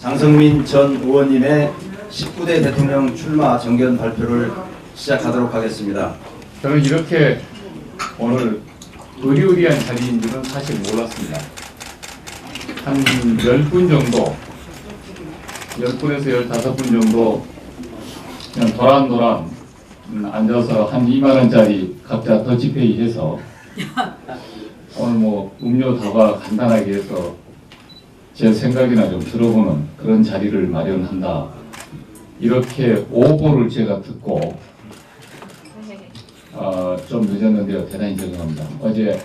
장성민 전 의원님의 19대 대통령 출마 정견 발표를 시작하도록 하겠습니다. 저는 이렇게 오늘 의리의리한 자리인 줄은 사실 몰랐습니다. 한 10분 정도, 10분에서 15분 정도 그냥 도란도란 앉아서 한 2만원짜리 각자 더치페이 해서 오늘 뭐 음료 다과 간단하게 해서 제 생각이나 좀 들어보는 그런 자리를 마련한다. 이렇게 오보를 제가 듣고 좀 늦었는데요. 대단히 죄송합니다. 어제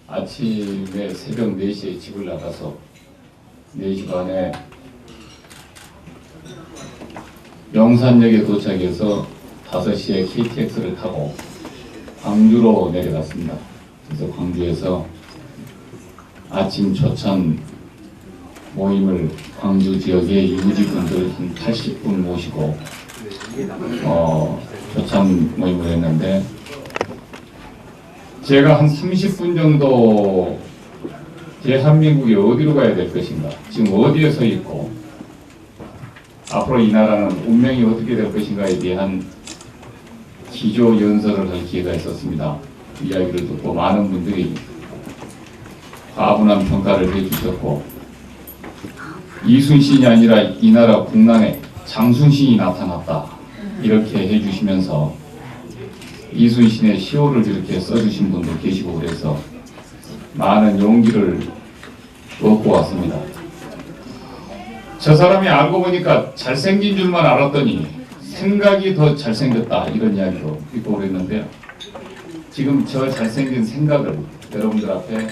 아침에 새벽 4시에 집을 나가서 4시 반에 영산역에 도착해서 5시에 KTX를 타고 광주로 내려갔습니다. 그래서 광주에서 아침 초천 모임을 광주 지역의 유지분들 한 80분 모시고 초천 모임을 했는데 제가 한 30분 정도 대한민국이 어디로 가야 될 것인가, 지금 어디에 서 있고 앞으로 이 나라는 운명이 어떻게 될 것인가에 대한 기조 연설을 할 기회가 있었습니다. 이야기를 듣고 많은 분들이 과분한 평가를 해주셨고, 이순신이 아니라 이 나라 국난에 장순신이 나타났다 이렇게 해주시면서 이순신의 시호를 이렇게 써주신 분도 계시고 그래서 많은 용기를 얻고 왔습니다. 저 사람이 알고 보니까 잘생긴 줄만 알았더니 생각이 더 잘생겼다 이런 이야기도 듣고 그랬는데요. 지금 저 잘생긴 생각을 여러분들 앞에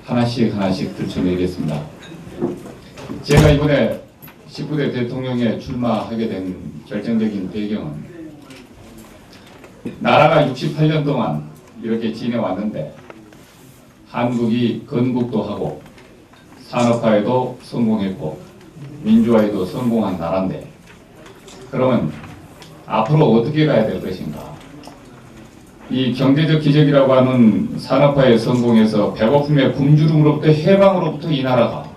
하나씩 들춰내겠습니다. 제가 이번에 19대 대통령에 출마하게 된 결정적인 배경은 나라가 68년 동안 이렇게 지내왔는데 한국이 건국도 하고 산업화에도 성공했고 민주화에도 성공한 나라인데, 그러면 앞으로 어떻게 가야 될 것인가? 이 경제적 기적이라고 하는 산업화에 성공해서 배고픔의 굶주림으로부터 해방으로부터 이 나라가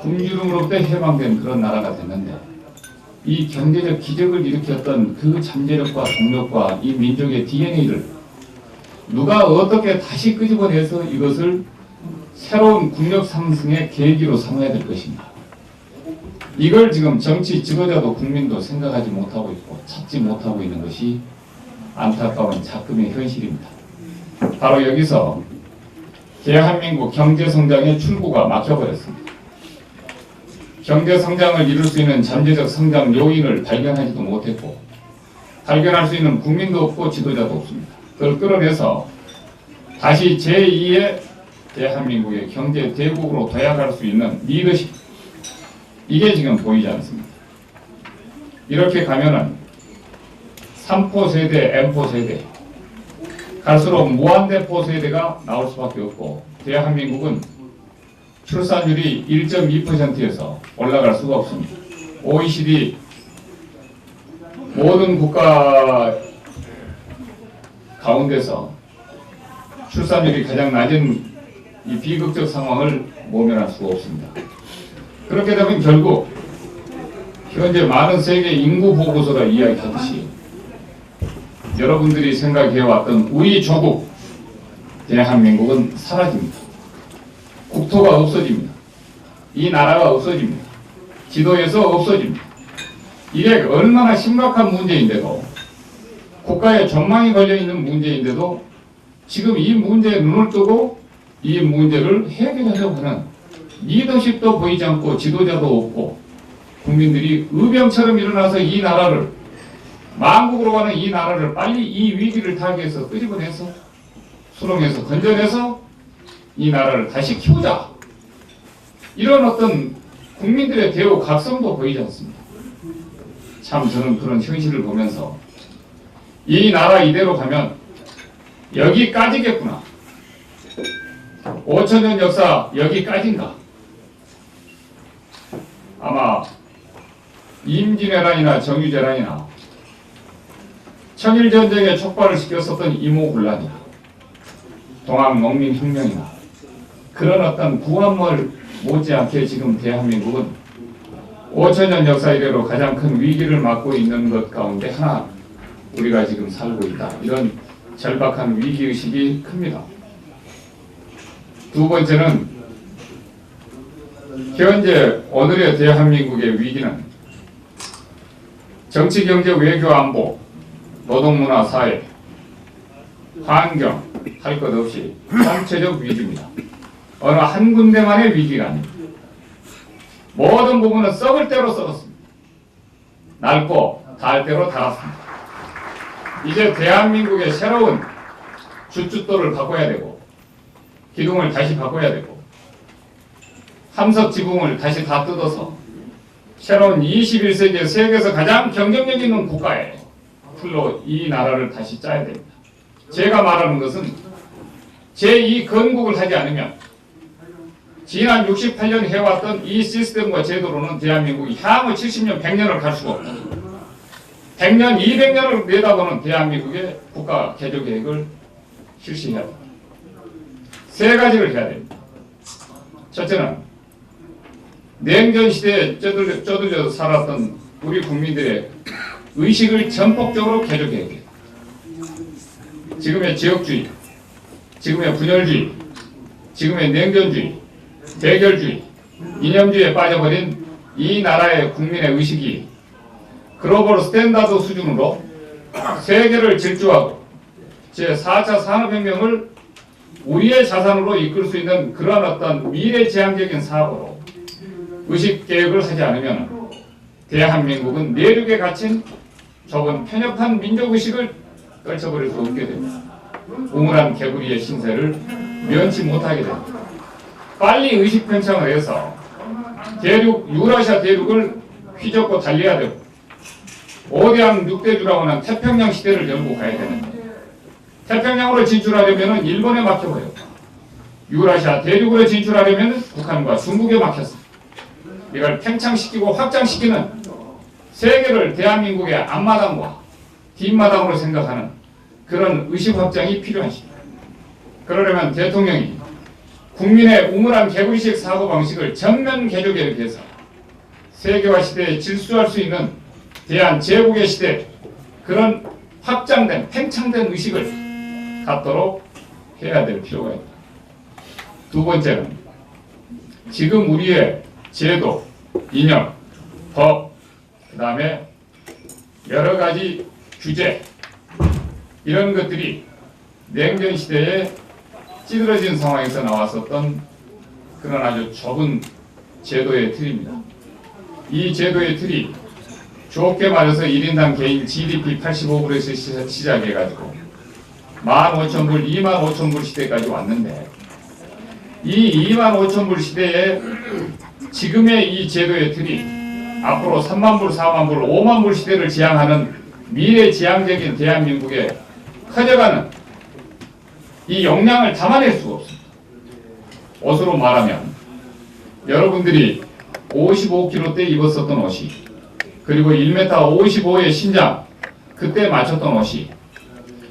굶주림으로부터 해방된 그런 나라가 됐는데, 이 경제적 기적을 일으켰던 그 잠재력과 동력과 이 민족의 DNA를 누가 어떻게 다시 끄집어내서 이것을 새로운 국력 상승의 계기로 삼아야 될 것인가? 이걸 지금 정치 지도자도 국민도 생각하지 못하고 있고 찾지 못하고 있는 것이 안타까운 작금의 현실입니다. 바로 여기서 대한민국 경제성장의 출구가 막혀버렸습니다. 경제성장을 이룰 수 있는 잠재적 성장 요인을 발견하지도 못했고 발견할 수 있는 국민도 없고 지도자도 없습니다. 그걸 끌어내서 다시 제2의 대한민국의 경제 대국으로 도약할 수 있는 리더십, 이게 지금 보이지 않습니다. 이렇게 가면은 3포 세대, M포 세대, 갈수록 무한대포 세대가 나올 수밖에 없고, 대한민국은 출산율이 1.2%에서 올라갈 수가 없습니다. OECD 모든 국가 가운데서 출산율이 가장 낮은 이 비극적 상황을 모면할 수가 없습니다. 그렇게 되면 결국 현재 많은 세계 인구 보고서가 이야기하듯이 여러분들이 생각해왔던 우리 조국 대한민국은 사라집니다. 국토가 없어집니다. 이 나라가 없어집니다. 지도에서 없어집니다. 이게 얼마나 심각한 문제인데도, 국가의 전망이 걸려있는 문제인데도 지금 이 문제에 눈을 뜨고 이 문제를 해결하려고 하는 리더십도 보이지 않고 지도자도 없고, 국민들이 의병처럼 일어나서 이 나라를, 만국으로 가는 이 나라를 빨리 이 위기를 타개해서 끄집어내서 수렁에서 건져내서 이 나라를 다시 키우자, 이런 어떤 국민들의 대우 각성도 보이지 않습니다. 참 저는 그런 현실을 보면서 이 나라 이대로 가면 여기까지겠구나, 5천년 역사 여기까지인가. 아마 임진왜란이나 정유재란이나 청일전쟁에 촉발을 시켰었던 이모군란이나 동학농민혁명이나 그런 어떤 구한말 못지않게 지금 대한민국은 5천년 역사 이래로 가장 큰 위기를 맞고 있는 것 가운데 하나 우리가 지금 살고 있다. 이런 절박한 위기의식이 큽니다. 두 번째는 현재 오늘의 대한민국의 위기는 정치, 경제, 외교, 안보, 노동문화, 사회, 환경 할 것 없이 전체적 위기입니다. 어느 한 군데만의 위기가 아닙니다. 모든 부분은 썩을 대로 썩었습니다. 낡고 닳을 대로 닳았습니다. 이제 대한민국의 새로운 주춧돌을 바꿔야 되고 기둥을 다시 바꿔야 되고 함석 지붕을 다시 다 뜯어서 새로운 21세기의 세계에서 가장 경쟁력 있는 국가의 풀로 이 나라를 다시 짜야 됩니다. 제가 말하는 것은 제2 건국을 하지 않으면 지난 68년 해왔던 이 시스템과 제도로는 대한민국이 향후 70년, 100년을 갈 수가 없다. 100년, 200년을 내다보는 대한민국의 국가 개조 계획을 실시해야 합니다. 세 가지를 해야 됩니다. 첫째는 냉전 시대에 쪼들려 살았던 우리 국민들의 의식을 전폭적으로 개조 계획해야 합니다. 지금의 지역주의, 지금의 분열주의, 지금의 냉전주의, 대결주의, 이념주의에 빠져버린 이 나라의 국민의 의식이 글로벌 스탠다드 수준으로 세계를 질주하고 제4차 산업혁명을 우리의 자산으로 이끌 수 있는 그런 어떤 미래지향적인 사고로 의식개혁을 하지 않으면 대한민국은 내륙에 갇힌 좁은 편협한 민족의식을 떨쳐버릴 수 없게 됩니다. 우물한 개구리의 신세를 면치 못하게 됩니다. 빨리 의식 편창을 해서 유라시아 대륙을 휘젓고 달려야 되고 오대양 6대주라고 하는 태평양 시대를 열고 가야 되는데 태평양으로 진출하려면 일본에 막혀버렸고 유라시아 대륙으로 진출하려면 북한과 중국에 막혔습니다. 이걸 팽창시키고 확장시키는 세계를 대한민국의 앞마당과 뒷마당으로 생각하는 그런 의식 확장이 필요한 시기입니다. 그러려면 대통령이 국민의 우물한 개구리식 사고방식을 전면 개조에 위해서 세계화 시대에 질수할 수 있는 대한 제국의 시대 그런 확장된 팽창된 의식을 갖도록 해야 될 필요가 있다. 두 번째는 지금 우리의 제도, 이념, 법, 그 다음에 여러 가지 규제 이런 것들이 냉전 시대에 찌들어진 상황에서 나왔었던 그런 아주 좁은 제도의 틀입니다. 이 제도의 틀이 좋게 말해서 1인당 개인 GDP 85불에서 시작해가지고 15,000불, 25,000불 시대까지 왔는데 이 25,000불 시대에 지금의 이 제도의 틀이 앞으로 3만불, 4만불, 5만불 시대를 지향하는 미래지향적인 대한민국에 커져가는 이 역량을 담아낼 수가 없습니다. 옷으로 말하면 여러분들이 55kg 때 입었었던 옷이 그리고 1m 55의 신장 그때 맞췄던 옷이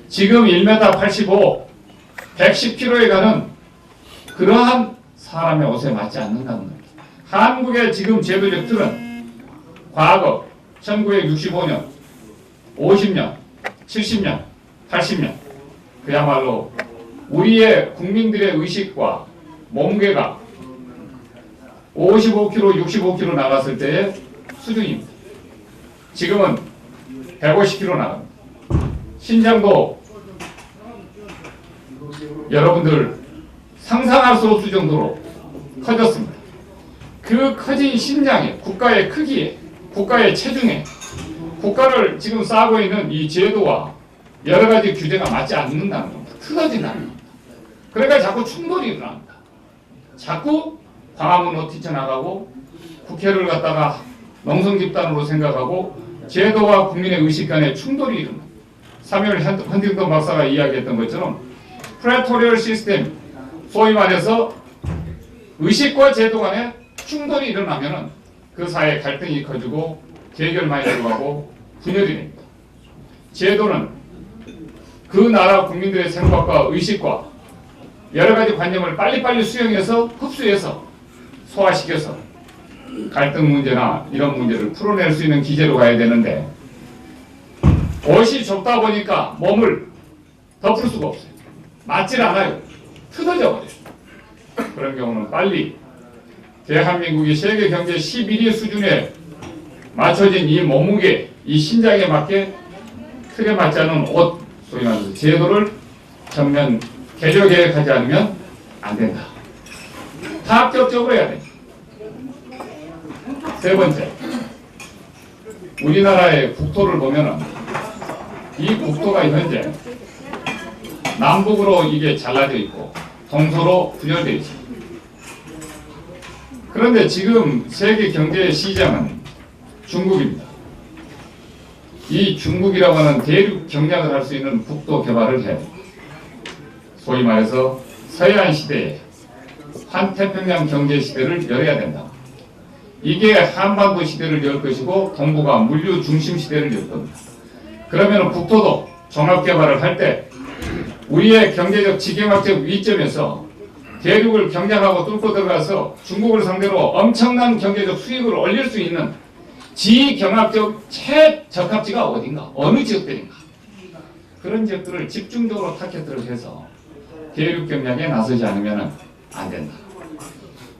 지금 1m 85, 110kg에 가는 그러한 사람의 옷에 맞지 않는다는 겁니다. 한국의 지금 제도적 틀은 과거 1965년, 50년, 70년, 80년 그야말로 우리의 국민들의 의식과 몸개가 55kg, 65kg 나갔을 때의 수준입니다. 지금은 150kg 나갑니다. 신장도 여러분들 상상할 수 없을 정도로 커졌습니다. 그 커진 신장에, 국가의 크기에, 국가의 체중에, 국가를 지금 쌓고 있는 이 제도와 여러 가지 규제가 맞지 않는다는 겁니다. 틀어진다는 겁니다. 그러니까 자꾸 충돌이 일어납니다. 자꾸 광화문으로 뛰쳐나가고 국회를 갖다가 농성 집단으로 생각하고 제도와 국민의 의식 간에 충돌이 일어납니다. 사뮤엘 헌팅턴 박사가 이야기했던 것처럼 프레토리얼 시스템, 소위 말해서 의식과 제도 간에 충돌이 일어나면은 그 사이에 갈등이 커지고 대결만이 들어가고 분열이 됩니다. 제도는 그 나라 국민들의 생각과 의식과 여러 가지 관념을 빨리빨리 수용해서 흡수해서 소화시켜서 갈등 문제나 이런 문제를 풀어낼 수 있는 기제로 가야 되는데 옷이 좁다 보니까 몸을 덮을 수가 없어요. 맞질 않아요. 틀어져 버려요. 그런 경우는 빨리 대한민국이 세계 경제 11위 수준에 맞춰진 이 몸무게, 이 신장에 맞게 틀에 맞지 않은 옷, 소위 말해서 제도를 전면 개조 계획하지 않으면 안 된다. 파격적으로 해야 된다. 세 번째, 우리나라의 국토를 보면은 이 국토가 현재 남북으로 이게 잘라져 있고 동서로 분열되어 있습니다. 그런데 지금 세계 경제 시장은 중국입니다. 이 중국이라고 하는 대륙 경략을 할 수 있는 국도 개발을 해야 됩니다. 소위 말해서 서해안 시대에 환태평양 경제 시대를 열어야 된다. 이게 한반도 시대를 열 것이고 동북아 물류 중심 시대를 열 겁니다. 그러면 국토도 종합 개발을 할 때 우리의 경제적 지경학적 위점에서 대륙을 경략하고 뚫고 들어가서 중국을 상대로 엄청난 경제적 수익을 올릴 수 있는 지경학적 최적합지가 어딘가, 어느 지역들인가, 그런 지역들을 집중적으로 타겟을 해서 대륙 경략에 나서지 않으면 안 된다.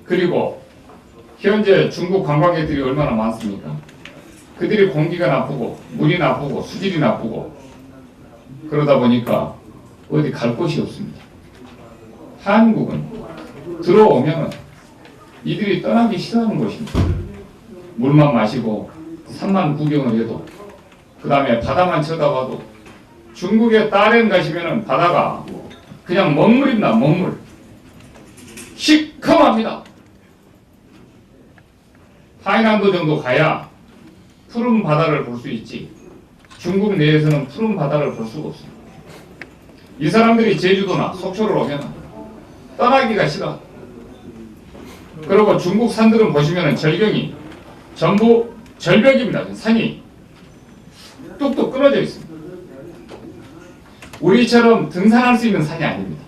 그리고 현재 중국 관광객들이 얼마나 많습니까? 그들이 공기가 나쁘고 물이 나쁘고 수질이 나쁘고 그러다 보니까 어디 갈 곳이 없습니다. 한국은 들어오면 이들이 떠나기 싫어하는 곳입니다. 물만 마시고 산만 구경을 해도, 그 다음에 바다만 쳐다봐도, 중국에 다롄 가시면은 바다가 그냥 먹물입니다. 먹물. 시커멉니다. 타이난도 정도 가야 푸른 바다를 볼 수 있지, 중국 내에서는 푸른 바다를 볼 수가 없습니다. 이 사람들이 제주도나 속초를 오면 떠나기가 싫어. 그리고 중국 산들은 보시면 절경이 전부 절벽입니다. 산이 뚝뚝 끊어져 있습니다. 우리처럼 등산할 수 있는 산이 아닙니다.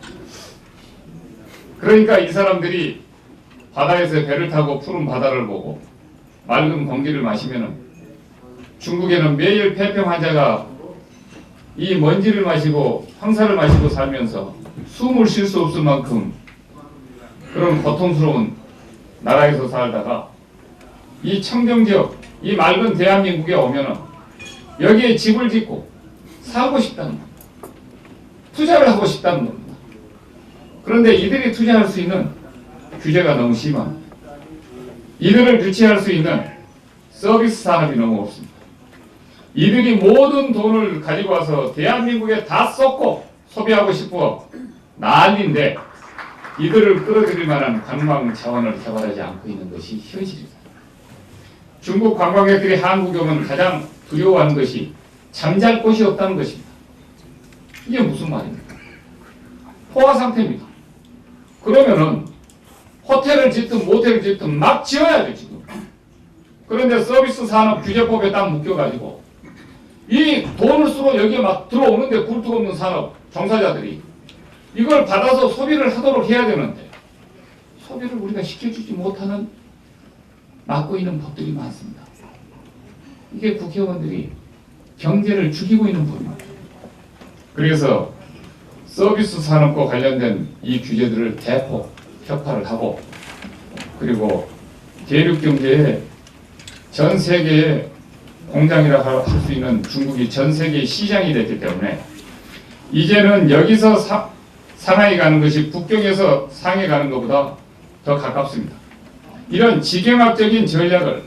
그러니까 이 사람들이 바다에서 배를 타고 푸른 바다를 보고 맑은 공기를 마시면, 중국에는 매일 폐병 환자가 이 먼지를 마시고 황사를 마시고 살면서 숨을 쉴 수 없을 만큼 그런 고통스러운 나라에서 살다가 이 청정지역, 이 맑은 대한민국에 오면은 여기에 집을 짓고 살고 싶다는 겁니다. 투자를 하고 싶다는 겁니다. 그런데 이들이 투자할 수 있는 규제가 너무 심합니다. 이들을 유치할 수 있는 서비스 산업이 너무 없습니다. 이들이 모든 돈을 가지고 와서 대한민국에 다 쏟고 소비하고 싶어 난리인데 이들을 끌어들일 만한 관광 자원을 개발하지 않고 있는 것이 현실입니다. 중국 관광객들이 한국에 오면 가장 두려워하는 것이 잠잘 곳이 없다는 것입니다. 이게 무슨 말입니까? 포화 상태입니다. 그러면은 호텔을 짓든 모텔을 짓든 막 지어야죠, 지금. 그런데 서비스 산업 규제법에 딱 묶여가지고 이 돈을 쓰고 여기에 막 들어오는데 굴뚝 없는 산업 종사자들이 이걸 받아서 소비를 하도록 해야 되는데 소비를 우리가 시켜주지 못하는 막고 있는 법들이 많습니다. 이게 국회의원들이 경제를 죽이고 있는 법입니다. 그래서 서비스 산업과 관련된 이 규제들을 대폭 격파를 하고, 그리고 대륙 경제에 전 세계의 공장이라 할 수 있는 중국이 전 세계의 시장이 됐기 때문에 이제는 여기서 상하이 가는 것이 북경에서 상해 가는 것보다 더 가깝습니다. 이런 지경학적인 전략을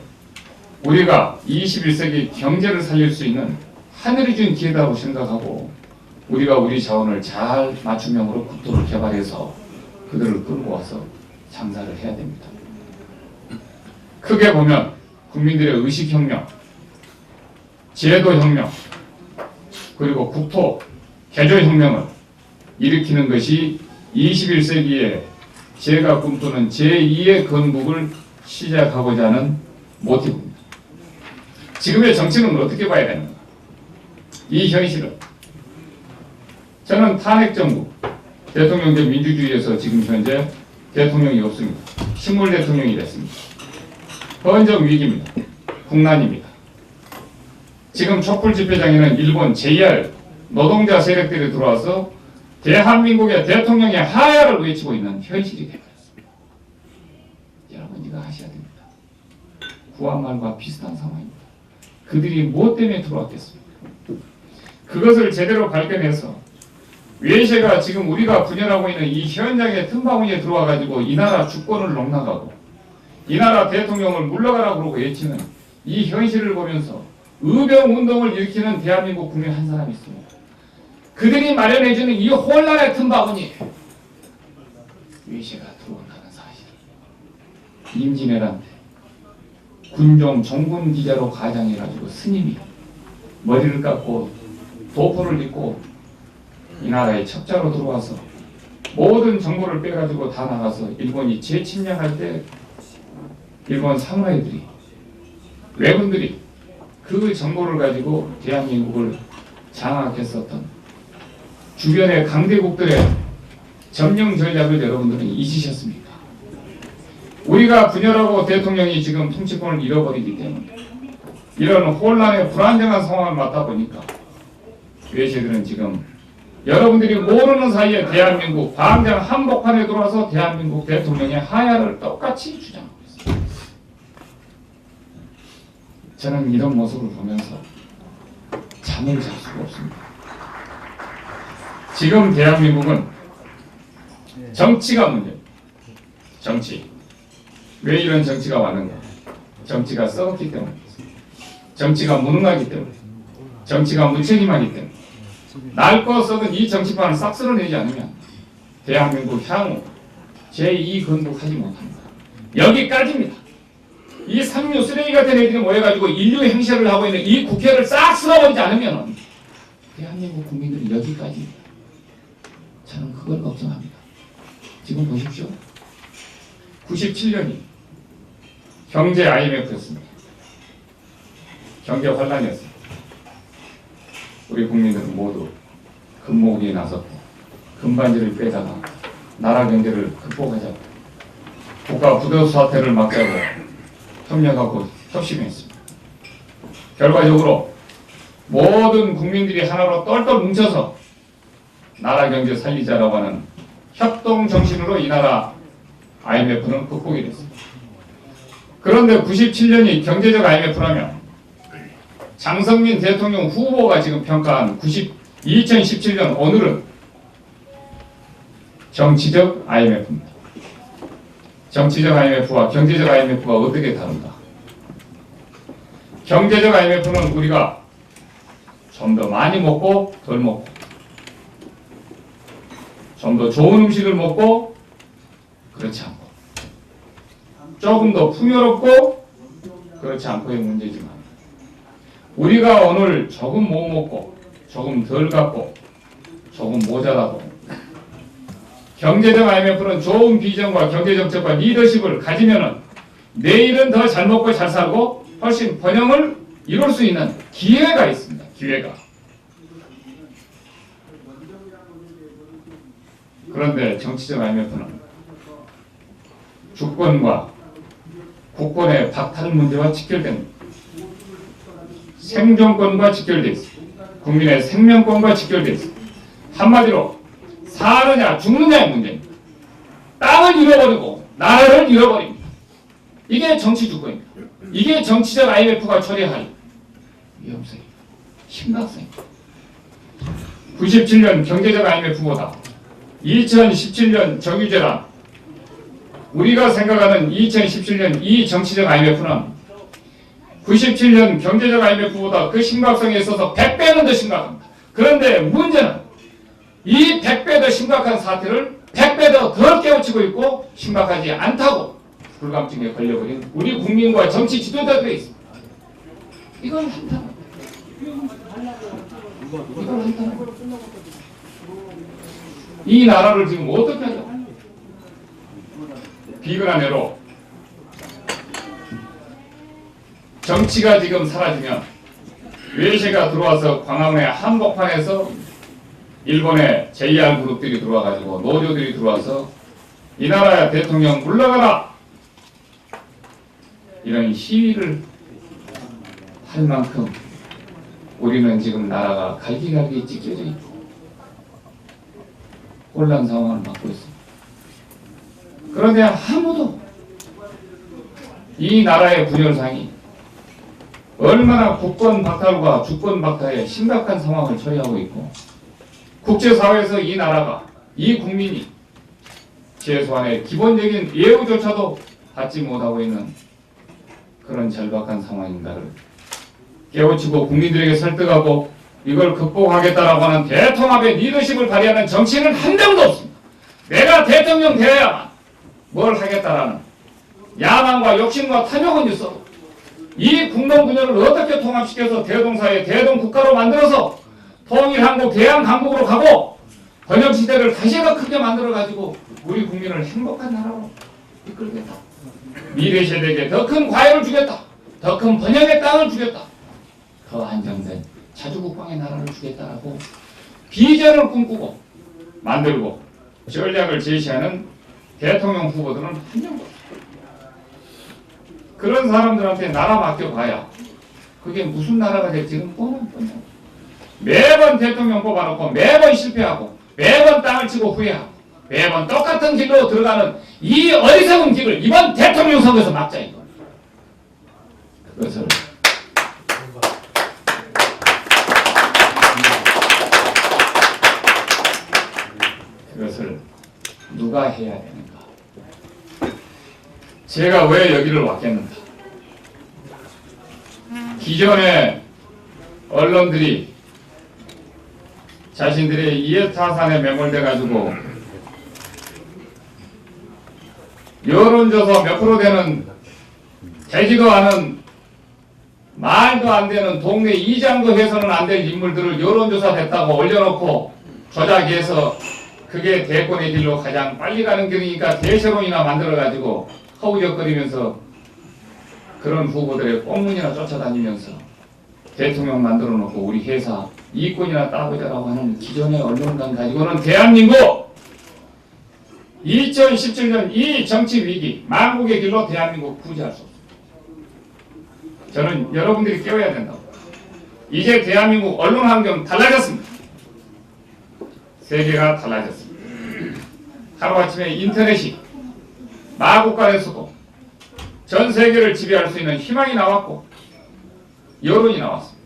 우리가 21세기 경제를 살릴 수 있는 하늘이 준 기회라고 생각하고 우리가 우리 자원을 잘 맞춤형으로 국토를 개발해서 그들을 끌고 와서 장사를 해야 됩니다. 크게 보면 국민들의 의식혁명, 제도혁명, 그리고 국토 개조혁명을 일으키는 것이 21세기에 제가 꿈꾸는 제2의 건국을 시작하고자 하는 모티브입니다. 지금의 정치는 어떻게 봐야 되는가? 이 현실은 저는 탄핵정부, 대통령제 민주주의에서 지금 현재 대통령이 없습니다. 식물 대통령이 됐습니다. 헌정 위기입니다. 국난입니다. 지금 촛불 집회장에는 일본 JR 노동자 세력들이 들어와서 대한민국의 대통령의 하야를 외치고 있는 현실이 되어버렸습니다. 여러분 이거 하셔야 됩니다. 구한말과 비슷한 상황입니다. 그들이 무엇 때문에 들어왔겠습니까? 그것을 제대로 발견해서 외세가 지금 우리가 분열하고 있는 이 현장의 틈바구니에 들어와 가지고 이 나라 주권을 농락하고 이 나라 대통령을 물러가라고 그러고 외치는 이 현실을 보면서 의병운동을 일으키는 대한민국 국민 한 사람이 있습니다. 그들이 마련해주는 이 혼란의 틈바구니에 외세가 들어온다는 사실. 임진왜란 때 군종 종군 기자로 가장해가지고 스님이 머리를 깎고 도포를 입고 이 나라에 첩자로 들어와서 모든 정보를 빼가지고 다 나가서 일본이 재침략할 때 일본 사무라이들이 왜군들이 그 정보를 가지고 대한민국을 장악했었던 주변의 강대국들의 점령 전략을 여러분들은 잊으셨습니까? 우리가 분열하고 대통령이 지금 통치권을 잃어버리기 때문에 이런 혼란의 불안정한 상황을 맞다 보니까 외세들은 지금 여러분들이 모르는 사이에 대한민국 광장 한복판에 들어와서 대한민국 대통령의 하야를 똑같이 주장하고 있습니다. 저는 이런 모습을 보면서 잠을 잘 수가 없습니다. 지금 대한민국은 정치가 문제입니다. 정치. 왜 이런 정치가 왔는가? 정치가 썩었기 때문입니다. 정치가 무능하기 때문에, 정치가 무책임하기 때문에, 낡고 썩은 이 정치판을 싹 쓸어내지 않으면 대한민국 향후 제2 건국하지 못합니다. 여기까지입니다. 이 상류 쓰레기 같은 애들이 모여가지고 인류 행세를 하고 있는 이 국회를 싹 쓸어버리지 않으면 대한민국 국민들이 여기까지입니다. 저는 그걸 걱정합니다. 지금 보십시오. 97년이 경제 IMF였습니다. 경제 환란이었습니다. 우리 국민들은 모두 금모으기에 나섰고 금반지를 빼다가 나라 경제를 극복하자고 국가 부도 사태를 막자고 협력하고 협심했습니다. 결과적으로 모든 국민들이 하나로 똘똘 뭉쳐서 나라 경제 살리자라고 하는 협동 정신으로 이 나라 IMF는 극복이 됐습니다. 그런데 97년이 경제적 IMF라면 장성민 대통령 후보가 지금 평가한 2017년 오늘은 정치적 IMF입니다. 정치적 IMF와 경제적 IMF가 어떻게 다른가? 경제적 IMF는 우리가 좀 더 많이 먹고 덜 먹고 좀 더 좋은 음식을 먹고 그렇지 않고 조금 더 풍요롭고 그렇지 않고의 문제지만 우리가 오늘 조금 못 먹고 조금 덜 갖고 조금 모자라도 경제적 IMF는 좋은 비전과 경제정책과 리더십을 가지면은 내일은 더 잘 먹고 잘 살고 훨씬 번영을 이룰 수 있는 기회가 있습니다. 기회가. 그런데 정치적 IMF는 주권과 국권의 박탈 문제와 직결됩니다. 생존권과 직결되어 있습니다. 국민의 생명권과 직결되어 있습니다. 한마디로 사느냐 죽느냐의 문제입니다. 땅을 잃어버리고 나라를 잃어버립니다. 이게 정치 주권입니다. 이게 정치적 IMF가 처리할 위험성입니다. 심각성입니다. 97년 경제적 IMF보다 2017년 정유재란 우리가 생각하는 2017년 이 정치적 IMF는 97년 경제적 IMF보다 그 심각성에 있어서 100배는 더 심각합니다. 그런데 문제는 이 100배 더 심각한 사태를 100배 더 깨우치고 있고 심각하지 않다고 불감증에 걸려버린 우리 국민과 정치 지도자들이 있습니다. 이건 한탄. 이건 한탄. 이 나라를 지금 어떻게 하죠? 비근한 애로 정치가 지금 사라지면 외세가 들어와서 광화문의 한복판에서 일본의 JR 그룹들이 들어와가지고 노조들이 들어와서 이 나라의 대통령 물러가라 이런 시위를 할 만큼 우리는 지금 나라가 갈기갈기 찢겨져 있고 혼란 상황을 맞고 있습니다. 그런데 아무도 이 나라의 분열상이 얼마나 국권 박탈과 주권 박탈의 심각한 상황을 처리하고 있고 국제사회에서 이 나라가 이 국민이 최소한의 기본적인 예우조차도 받지 못하고 있는 그런 절박한 상황인가를 깨우치고 국민들에게 설득하고 이걸 극복하겠다라고 하는 대통합의 리더십을 발휘하는 정치인은 한 명도 없습니다. 내가 대통령 되어야만 뭘 하겠다라는 야망과 욕심과 탐욕은 있어도 이 국론분열을 어떻게 통합시켜서 대동사회 대동국가로 만들어서 통일한국 대한강국으로 가고 번영시대를 다시 더 크게 만들어가지고 우리 국민을 행복한 나라로 이끌겠다. 미래세대에게 더 큰 과외를 주겠다. 더 큰 번영의 땅을 주겠다. 더 안정된 자주국방의 나라를 주겠다라고 비전을 꿈꾸고 만들고 전략을 제시하는 대통령 후보들은 한 명도 없습니다. 그런 사람들한테 나라 맡겨봐야 그게 무슨 나라가 될지는 뻔뻔뻔. 매번 대통령 뽑아놓고 매번 실패하고 매번 땅을 치고 후회하고 매번 똑같은 길로 들어가는 이 어리석은 길을 이번 대통령 선거에서 막자 이거. 그것을 누가 해야 되는가? 제가 왜 여기를 왔겠는가? 기존의 언론들이 자신들의 이해타산에 매몰돼 가지고 여론조사 몇 프로 되는 되지도 않은 말도 안 되는 동네 이장도 해서는 안 될 인물들을 여론조사 됐다고 올려놓고 조작해서 그게 대권의 길로 가장 빨리 가는 길이니까 대세론이나 만들어가지고 허우적거리면서 그런 후보들의 꽁문이나 쫓아다니면서 대통령 만들어 놓고 우리 회사 이권이나 따보자라고 하는 기존의 언론관 가지고는 대한민국 2017년 이 정치 위기 망국의 길로 대한민국 구제할 수 없습니다. 저는 여러분들이 깨워야 된다고. 이제 대한민국 언론 환경 달라졌습니다. 세계가 달라졌습니다. 하루아침에 인터넷이 마국간에서도 전 세계를 지배할 수 있는 희망이 나왔고 여론이 나왔습니다.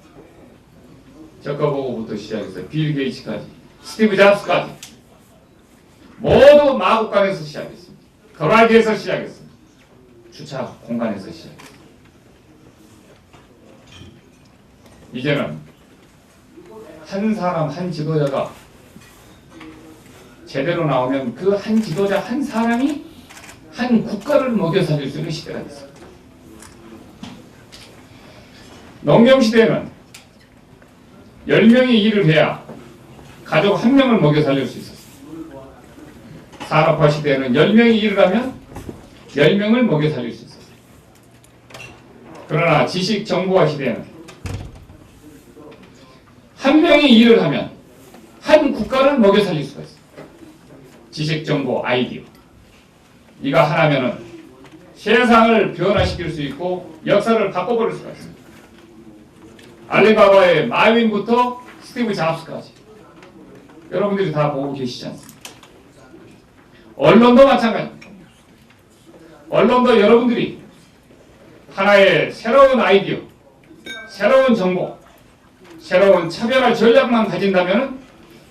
저커버그부터 시작해서 빌 게이츠까지 스티브 잡스까지 모두 마국간에서 시작했습니다. 거라기에서 시작했습니다. 주차 공간에서 시작했습니다. 이제는 한 사람 한 지도자가 제대로 나오면 그 한 지도자 한 사람이 한 국가를 먹여 살릴 수 있는 시대가 됐습니다. 농경시대에는 10명이 일을 해야 가족 1명을 먹여 살릴 수 있었습니다. 산업화 시대에는 10명이 일을 하면 10명을 먹여 살릴 수 있었습니다. 그러나 지식 정보화 시대에는 1명이 일을 하면 한 국가를 먹여 살릴 수가 있습니다. 지식 정보 아이디어 이거 하나면은 세상을 변화시킬 수 있고 역사를 바꿔버릴 수가 있습니다. 알리바바의 마윈부터 스티브 잡스까지 여러분들이 다 보고 계시지 않습니까? 언론도 마찬가지입니다. 언론도 여러분들이 하나의 새로운 아이디어, 새로운 정보, 새로운 차별화 전략만 가진다면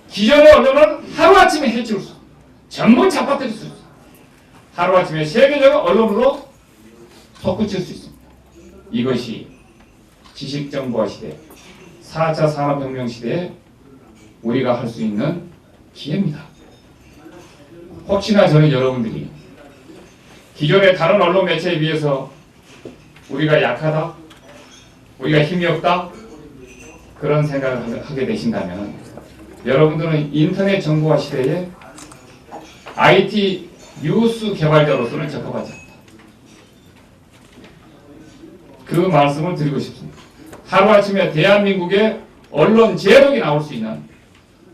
기존의 언론은 하루아침에 해치울 수, 전부 잡아뜨릴 수 있습니다. 하루아침에 세계적 언론으로 솟구칠 수 있습니다. 이것이 지식정보화 시대, 4차 산업혁명 시대에 우리가 할 수 있는 기회입니다. 혹시나 저는 여러분들이 기존의 다른 언론 매체에 비해서 우리가 약하다, 우리가 힘이 없다 그런 생각을 하게 되신다면 여러분들은 인터넷 정보화 시대에 IT 뉴스 개발자로서는 적합하지 않다. 그 말씀을 드리고 싶습니다. 하루아침에 대한민국의 언론 제독이 나올 수 있는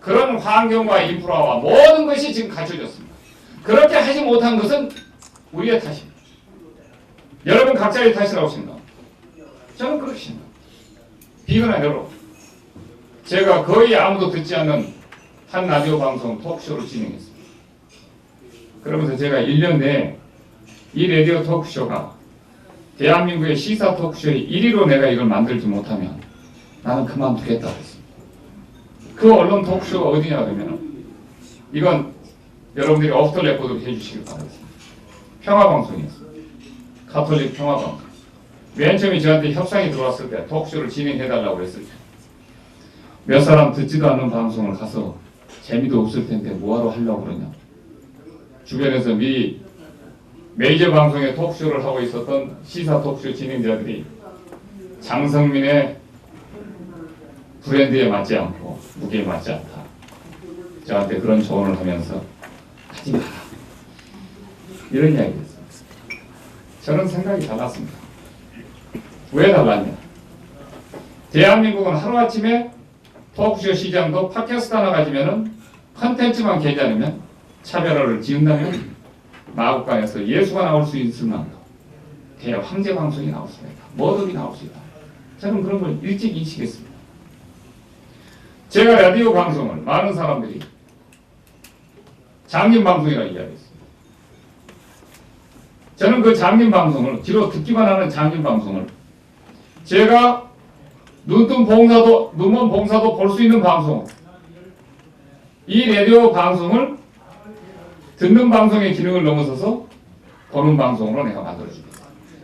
그런 환경과 인프라와 모든 것이 지금 갖춰졌습니다. 그렇게 하지 못한 것은 우리의 탓입니다. 여러분 각자의 탓이라고 생각합니다. 저는 그렇게 생각합니다. 비근한 여러분, 제가 거의 아무도 듣지 않는 한 라디오 방송 토크쇼를 진행했습니다. 그러면서 제가 1년 내에 이 라디오 토크쇼가 대한민국의 시사 토크쇼의 1위로 내가 이걸 만들지 못하면 나는 그만두겠다고 했습니다. 그 언론 토크쇼가 어디냐 그러면 이건 여러분들이 오프 더 레코드로 해주시길 바라겠습니다. 평화방송이었습니다. 가톨릭 평화방송. 맨 처음에 저한테 협상이 들어왔을 때 토크쇼를 진행해달라고 했을 때 몇 사람 듣지도 않는 방송을 가서 재미도 없을 텐데 뭐하러 하려고 그러냐. 주변에서 미 메이저 방송에 토크쇼를 하고 있었던 시사 토크쇼 진행자들이 장성민의 브랜드에 맞지 않고 무게에 맞지 않다. 저한테 그런 조언을 하면서 하지 마라. 이런 이야기였습니다. 저는 생각이 달랐습니다. 왜 달랐냐? 대한민국은 하루아침에 토크쇼 시장도 팟캐스트 하나 가지면은 컨텐츠만 괜찮으면 차별화를 지은다면 마국간에서 예수가 나올 수 있을 만큼 대황제 방송이 나올 수 있다. 뭐든지 나올 수 있다. 저는 그런 걸 일찍 인식했습니다. 제가 라디오 방송을 많은 사람들이 장님 방송이라고 이야기했습니다. 저는 그 장님 방송을 뒤로 듣기만 하는 장님 방송을 제가 눈먼 봉사도 볼 수 있는 방송, 이 라디오 방송을 듣는 방송의 기능을 넘어서서 보는 방송으로 내가 만들어주겠다.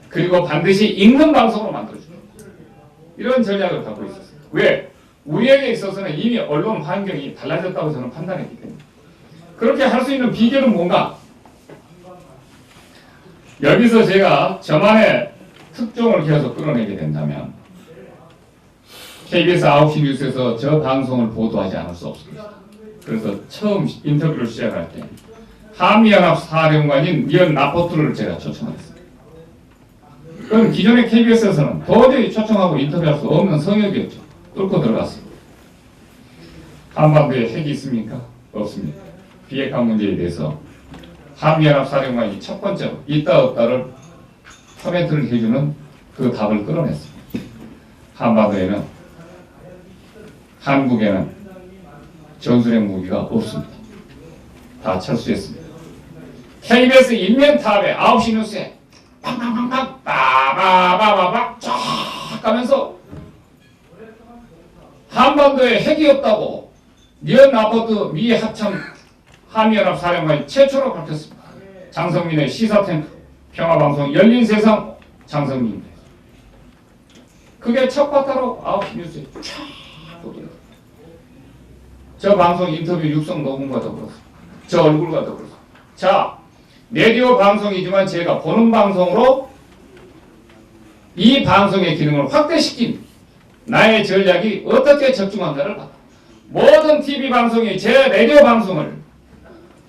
그리고 반드시 읽는 방송으로 만들어주겠다. 이런 전략을 갖고 있었어요. 왜? 우리에게 있어서는 이미 언론 환경이 달라졌다고 저는 판단했기 때문에. 그렇게 할 수 있는 비결은 뭔가? 여기서 제가 저만의 특종을 계속 끌어내게 된다면 KBS 9시 뉴스에서 저 방송을 보도하지 않을 수 없습니다. 그래서 처음 인터뷰를 시작할 때 한미연합 사령관인 니언 라포트를 제가 초청했습니다. 그건 기존의 KBS에서는 도저히 초청하고 인터뷰할 수 없는 성역이었죠. 뚫고 들어갔습니다. 한반도에 핵이 있습니까? 없습니다. 비핵화 문제에 대해서 한미연합 사령관이 첫 번째로 있다 없다를 코멘트를 해주는 그 답을 끌어냈습니다. 한반도에는 한국에는 전술핵 무기가 없습니다. 다 철수했습니다. KBS 인면탑에 9시 뉴스에 팡팡팡팡 빠바바바바 쫙 가면서 한반도에 핵이 없다고 니언 라포트 미 합참 한미연합 사령관이 최초로 밝혔습니다. 장성민의 시사탱크 평화방송 열린세상 장성민입니다. 그게 첫 바타로 9시 뉴스에 쫙 보도록. 저 방송 인터뷰 육성 녹음과 더불어서 저 얼굴과 더불어서 자 라디오 방송이지만 제가 보는 방송으로 이 방송의 기능을 확대시킨 나의 전략이 어떻게 적중한가를 봤다. 모든 TV 방송이 제 라디오 방송을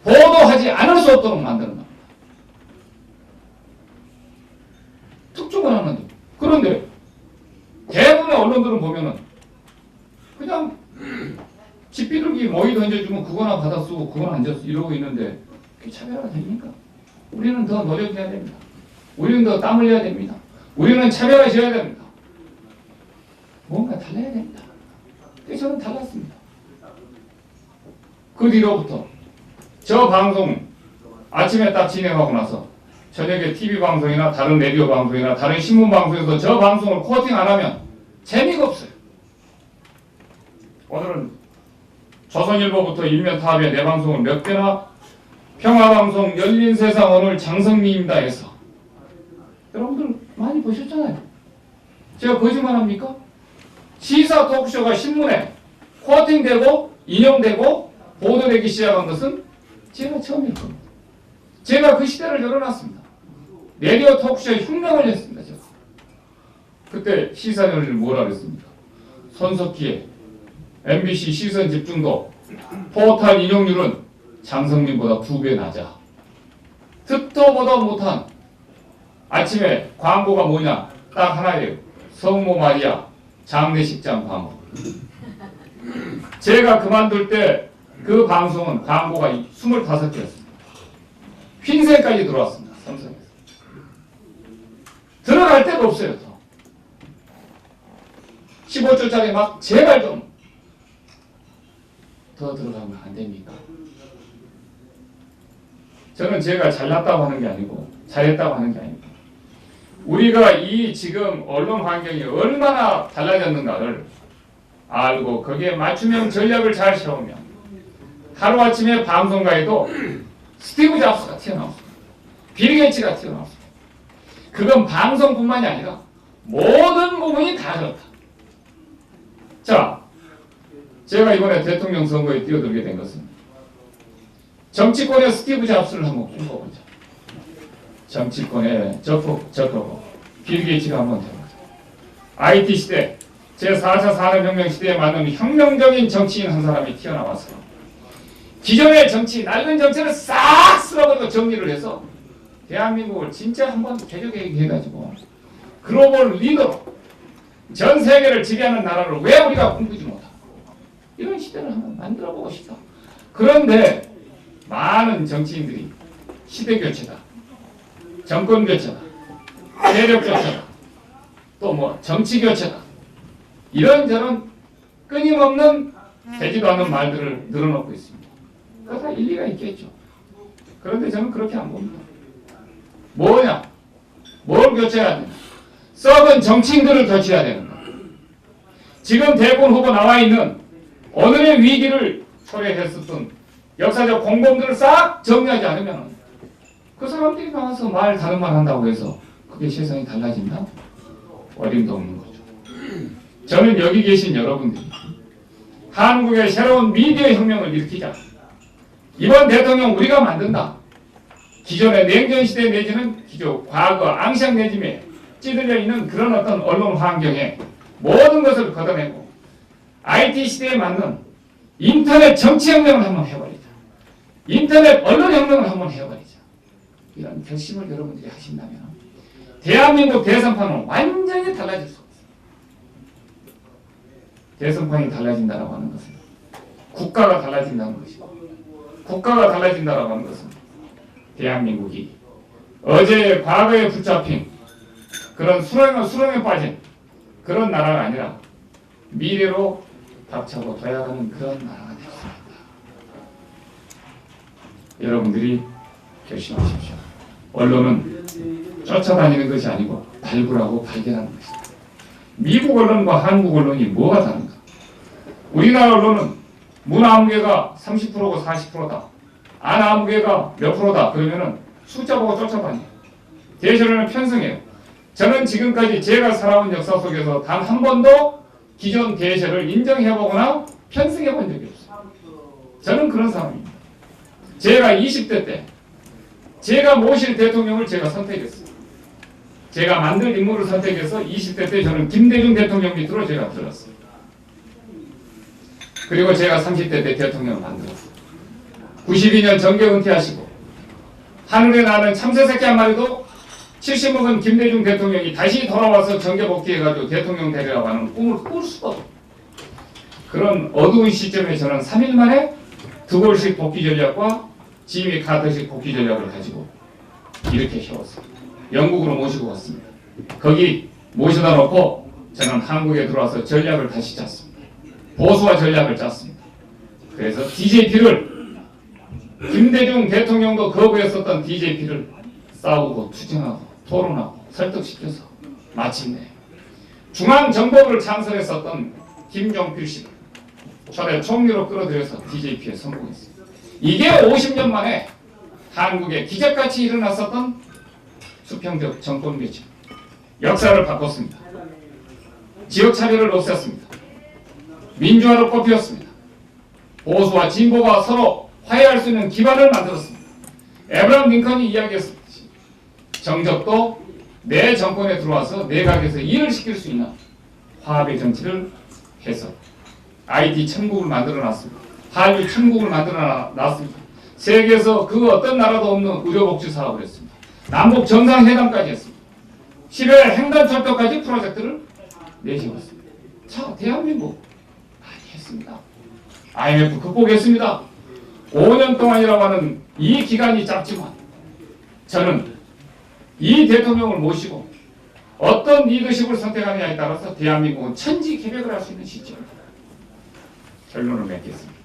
보도하지 않을 수 없도록 만드는 겁니다. 특종을 하는 거죠. 그런데 대부분의 언론들은 보면은 그냥 집비둘기 모이 던져주면 그거나 받아 쓰고 그거나 앉아 쓰고 이러고 있는데 그게 차별화가 됩니까? 우리는 더 노력해야 됩니다. 우리는 더 땀 흘려야 됩니다. 우리는 차별화해야 됩니다. 뭔가 달라야 됩니다. 그래서 저는 달랐습니다. 그 뒤로부터 저 방송 아침에 딱 진행하고 나서 저녁에 TV 방송이나 다른 라디오 방송이나 다른 신문 방송에서 저 방송을 코팅 안 하면 재미가 없어요. 오늘은 조선일보부터 일면타협에 내 방송을 몇 개나 평화방송 열린세상 오늘 장성민입니다 해서 여러분들 많이 보셨잖아요. 제가 거짓말합니까? 시사 토크쇼가 신문에 코팅되고 인용되고 보도되기 시작한 것은 제가 처음일 겁니다. 제가 그 시대를 열어놨습니다. 라디오 토크쇼에 혁명을 했습니다. 제가. 그때 시사연을 뭐라 그랬습니까? 손석희의 MBC 시선 집중도 포털 인용률은 장성민보다 2배 낮아. 듣도 보도 못한 아침에 광고가 뭐냐? 딱 하나예요. 성모 마리아 장례식장 방어. 제가 그만둘 때 그 방송은 광고가 25개였습니다. 흰색까지 들어왔습니다. 삼성에서. 들어갈 데가 없어요. 더. 15초짜리 막 제발 좀 더 들어가면 안 됩니까? 저는 제가 잘났다고 하는 게 아니고 잘했다고 하는 게 아니고 우리가 이 지금 언론 환경이 얼마나 달라졌는가를 알고 거기에 맞춤형 전략을 잘 세우면 하루아침에 방송가에도 스티브 잡스가 튀어나왔습니다. 빌 게이츠가 튀어나왔습니다. 그건 방송뿐만이 아니라 모든 부분이 다 그렇다. 자, 제가 이번에 대통령 선거에 뛰어들게 된 것은 정치권의 스티브 잡스를 한번 꿈꿔보자. 정치권의 저커버 빌 게이츠가 한번 되보자. IT 시대, 제4차 산업혁명 시대에 맞는 혁명적인 정치인 한 사람이 튀어나왔어요. 기존의 정치, 낡은 정치를 싹 쓸어버리고 정리를 해서 대한민국을 진짜 한번 개혁해가지고 글로벌 리더로 전 세계를 지배하는 나라를 왜 우리가 꿈꾸지 못하고 이런 시대를 한번 만들어보고 싶다. 그런데 많은 정치인들이 시대 교체다, 정권 교체다, 세력 교체다, 또 뭐 정치 교체다, 이런저런 끊임없는 되지도 않은 말들을 늘어놓고 있습니다. 그거 다 일리가 있겠죠. 그런데 저는 그렇게 안 봅니다. 뭐냐? 뭘 교체해야 되나? 썩은 정치인들을 교체해야 되는 거야. 지금 대권 후보 나와 있는 오늘의 위기를 초래했었던 역사적 공범들을 싹 정리하지 않으면 그 사람들이 나와서 다른 말 한다고 해서 그게 세상이 달라진다? 어림도 없는 거죠. 저는 여기 계신 여러분들이 한국의 새로운 미디어 혁명을 일으키자. 이번 대통령 우리가 만든다. 기존의 냉전시대 내지는 과거 앙시앙 레짐에 찌들려 있는 그런 어떤 언론 환경에 모든 것을 걷어내고 IT 시대에 맞는 인터넷 정치혁명을 한번 해버리자. 인터넷 언론혁명을 한번 해버리자. 이런 결심을 여러분들이 하신다면 대한민국 대선판은 완전히 달라질 수 있습니다. 대선판이 달라진다고 하는 것은 국가가 달라진다는 것이고 국가가 달라진다고 하는 것은 대한민국이 어제 과거에 붙잡힌 그런 수렁에 빠진 그런 나라가 아니라 미래로 박차고 도약하는 그런 나라가 될 수 있다. 여러분들이 결심하십시오. 언론은 쫓아다니는 것이 아니고 발굴하고 발견하는 것이다. 미국 언론과 한국 언론이 뭐가 다른가? 우리나라 언론은 문화무게가 30%고 40%다. 안아무개가 몇 프로다. 그러면은 숫자 보고 쫓아다녀요. 대신에는 편성해요. 저는 지금까지 제가 살아온 역사 속에서 단 한 번도 기존 대세를 인정해보거나 편승해본 적이 없어요. 저는 그런 사람입니다. 제가 20대 때 제가 모실 대통령을 제가 선택했어요. 제가 만들 인물을 선택해서 20대 때 저는 김대중 대통령 밑으로 제가 들었어요. 그리고 제가 30대 때 대통령을 만들었어요. 92년 정계 은퇴하시고 하늘에 나는 참새새끼 한 마리도 70 먹은 김대중 대통령이 다시 돌아와서 정계 복귀해가지고 대통령 되려고 하는 꿈을 꿀 수가 없어요. 그런 어두운 시점에 저는 3일 만에 드골식 복귀 전략과 지미 카터식 복귀 전략을 가지고 이렇게 해왔어요. 영국으로 모시고 왔습니다. 거기 모셔다 놓고 저는 한국에 들어와서 전략을 다시 짰습니다. 보수화 전략을 짰습니다. 그래서 DJP를 김대중 대통령도 거부했었던 DJP를 싸우고 투쟁하고 토론하고 설득시켜서 마침내 중앙정보부를 창설했었던 김종필 씨를 초대 총리로 끌어들여서 DJP에 성공했습니다. 이게 50년 만에 한국에 기적같이 일어났었던 수평적 정권 교체, 역사를 바꿨습니다. 지역차별을 없앴습니다. 민주화를 꽃피웠습니다. 보수와 진보가 서로 화해할 수 있는 기반을 만들었습니다. 에브라함 링컨이 이야기했듯이 정적도 내 정권에 들어와서 내각에서 일을 시킬 수 있는 화합의 정치를 해서 IT 천국을 만들어놨습니다. 한류 천국을 만들어놨습니다. 세계에서 그 어떤 나라도 없는 의료복지 사업을 했습니다. 남북 정상회담까지 했습니다. 11월 횡단철도까지 프로젝트를 내세웠습니다. 자, 대한민국 많이 했습니다. 있습니다. IMF 극복했습니다. 5년 동안이라고 하는 이 기간이 짧지만 저는 이 대통령을 모시고 어떤 리더십을 선택하느냐에 따라서 대한민국은 천지개벽을 할 수 있는 시점입니다. 결론을 맺겠습니다.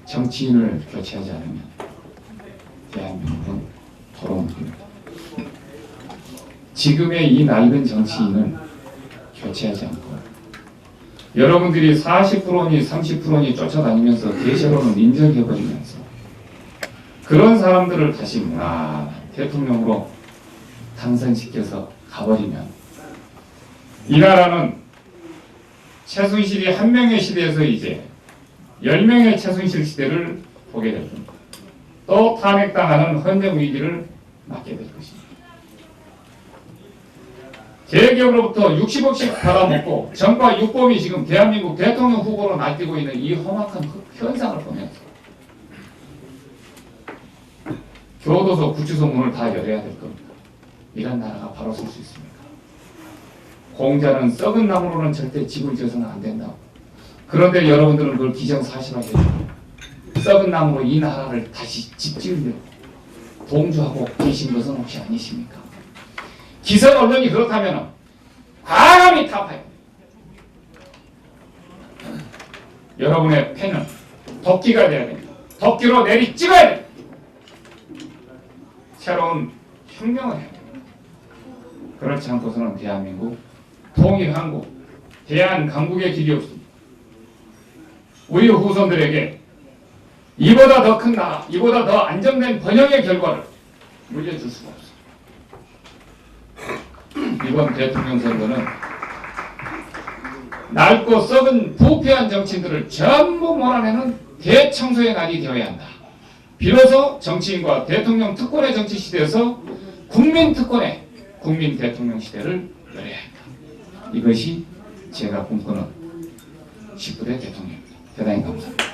정치인을 교체하지 않으면 대한민국은 도롱둠입니다. 지금의 이 낡은 정치인을 교체하지 않고 여러분들이 40%니 30%니 쫓아다니면서 대세로는 인정해버리면서 그런 사람들을 다시 무난한 대통령으로 당선시켜서 가버리면 이 나라는 최순실이 한 명의 시대에서 이제 10명의 최순실 시대를 보게 될 겁니다. 또 탄핵당하는 헌정 위기를 맞게 될 것입니다. 대기업으로부터 60억씩 받아먹고 정과 육범이 지금 대한민국 대통령 후보로 날뛰고 있는 이 험악한 현상을 보면서 교도소, 구치소 문을 다 열어야 될 겁니다. 이런 나라가 바로 설 수 있습니까? 공자는 썩은 나무로는 절대 집을 지어서는 안 된다. 그런데 여러분들은 그걸 기정사실화해 주고 썩은 나무로 이 나라를 다시 집 지으려고 동조하고 계신 것은 혹시 아니십니까? 기성 언론이 그렇다면 과감히 타파해요. 여러분의 펜은 덕기가 돼야 됩니다. 덕기로 내리 찍어야 됩니다. 새로운 혁명을 해야 됩니다. 그렇지 않고서는 대한민국 통일한국, 대한강국의 길이 없습니다. 우리 후손들에게 이보다 더 큰 나라, 이보다 더 안정된 번영의 결과를 물려줄 수가 없습니다. 이번 대통령 선거는 낡고 썩은 부패한 정치인들을 전부 몰아내는 대청소의 날이 되어야 한다. 비로소 정치인과 대통령 특권의 정치 시대에서 국민 특권의 국민 대통령 시대를 열어야 한다. 이것이 제가 꿈꾸는 19대 대통령입니다. 대단히 감사합니다.